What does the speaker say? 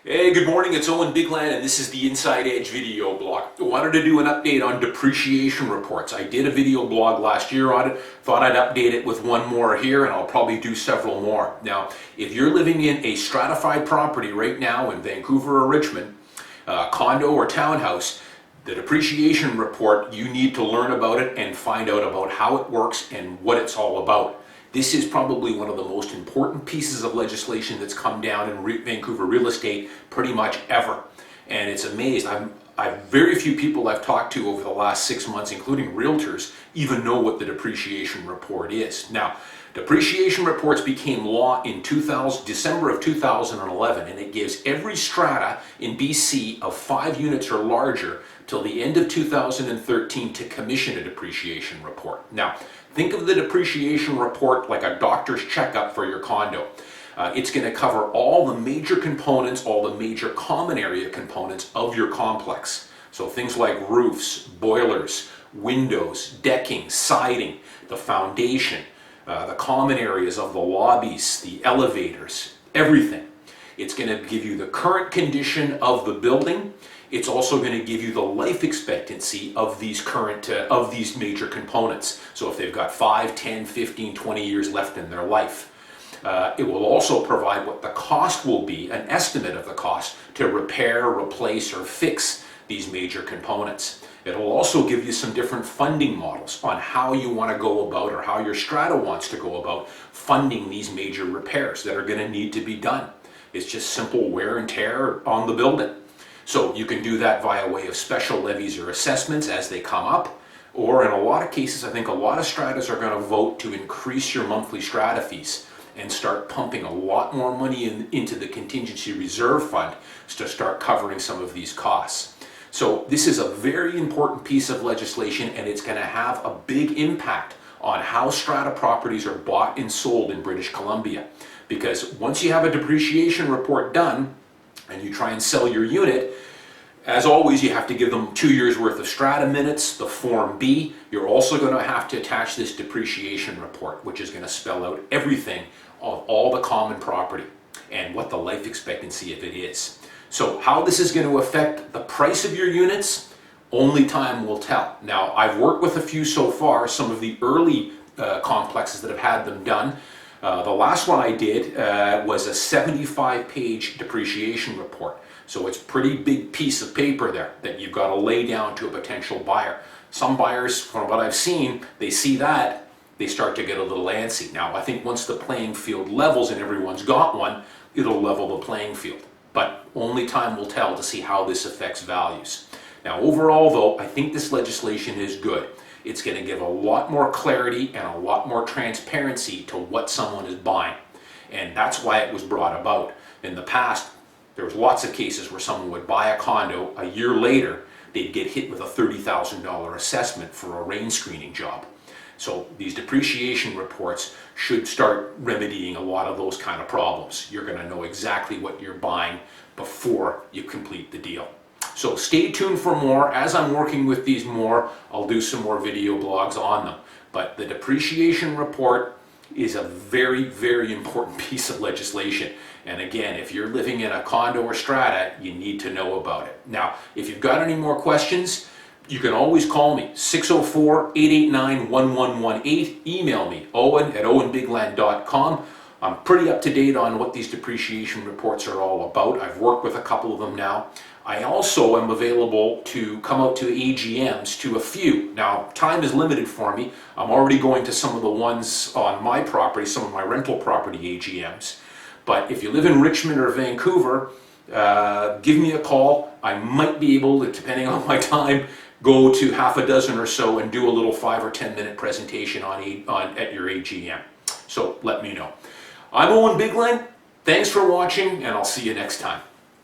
Hey, good morning, it's Owen Bigland and this is the Inside Edge video blog. I wanted to do an update on depreciation reports. I did a video blog last year on it, thought I'd update it with one more here, and I'll probably do several more. Now, if you're living in a stratified property right now in Vancouver or Richmond, condo or townhouse, the depreciation report, you need to learn about it and find out about how it works and what it's all about. This is probably one of the most important pieces of legislation that's come down in Vancouver real estate pretty much ever. And it's amazing. I've very few people I've talked to over the last 6 months, including realtors, even know what the depreciation report is. Now, depreciation reports became law in December of 2011, and it gives every strata in BC of 5 units or larger till the end of 2013 to commission a depreciation report. Now, think of the depreciation report like a doctor's checkup for your condo. It's going to cover all the major components, all the major common area components of your complex. So things like roofs, boilers, windows, decking, siding, the foundation, the common areas of the lobbies, the elevators, everything. It's going to give you the current condition of the building. It's also going to give you the life expectancy of these these major components. So if they've got 5, 10, 15, 20 years left in their life. It will also provide what the cost will be, an estimate of the cost to repair, replace, or fix these major components. It will also give you some different funding models on how you want to go about, or how your strata wants to go about funding these major repairs that are going to need to be done. It's just simple wear and tear on the building. So you can do that via way of special levies or assessments as they come up, or in a lot of cases, I think a lot of stratas are going to vote to increase your monthly strata fees and start pumping a lot more money into the contingency reserve fund to start covering some of these costs. So this is a very important piece of legislation, and it's going to have a big impact on how strata properties are bought and sold in British Columbia. Because once you have a depreciation report done and you try and sell your unit, as always, you have to give them 2 years worth of strata minutes, the Form B. You're also going to have to attach this depreciation report, which is going to spell out everything of all the common property and what the life expectancy of it is. So how this is going to affect the price of your units, only time will tell. Now, I've worked with a few so far, some of the early complexes that have had them done. The last one I did was a 75-page depreciation report. So it's a pretty big piece of paper there that you've got to lay down to a potential buyer. Some buyers, from what I've seen, they see that, they start to get a little antsy. Now, I think once the playing field levels and everyone's got one, it'll level the playing field. But only time will tell to see how this affects values. Now, overall, though, I think this legislation is good. It's going to give a lot more clarity and a lot more transparency to what someone is buying. And that's why it was brought about. In the past, there was lots of cases where someone would buy a condo, a year later, they'd get hit with a $30,000 assessment for a rain screening job. So these depreciation reports should start remedying a lot of those kind of problems. You're going to know exactly what you're buying before you complete the deal. So stay tuned for more. As I'm working with these more, I'll do some more video blogs on them. But the depreciation report is a very, very important piece of legislation. And again, if you're living in a condo or strata, you need to know about it. Now, if you've got any more questions, you can always call me, 604-889-1118. Email me, owen@owenbigland.com. I'm pretty up to date on what these depreciation reports are all about. I've worked with a couple of them now. I also am available to come out to AGMs, to a few. Now, time is limited for me. I'm already going to some of the ones on my property, some of my rental property AGMs. But if you live in Richmond or Vancouver, give me a call. I might be able to, depending on my time, go to half a dozen or so and do a little 5 or 10 minute presentation at your AGM. So let me know. I'm Owen Bigland. Thanks for watching, and I'll see you next time.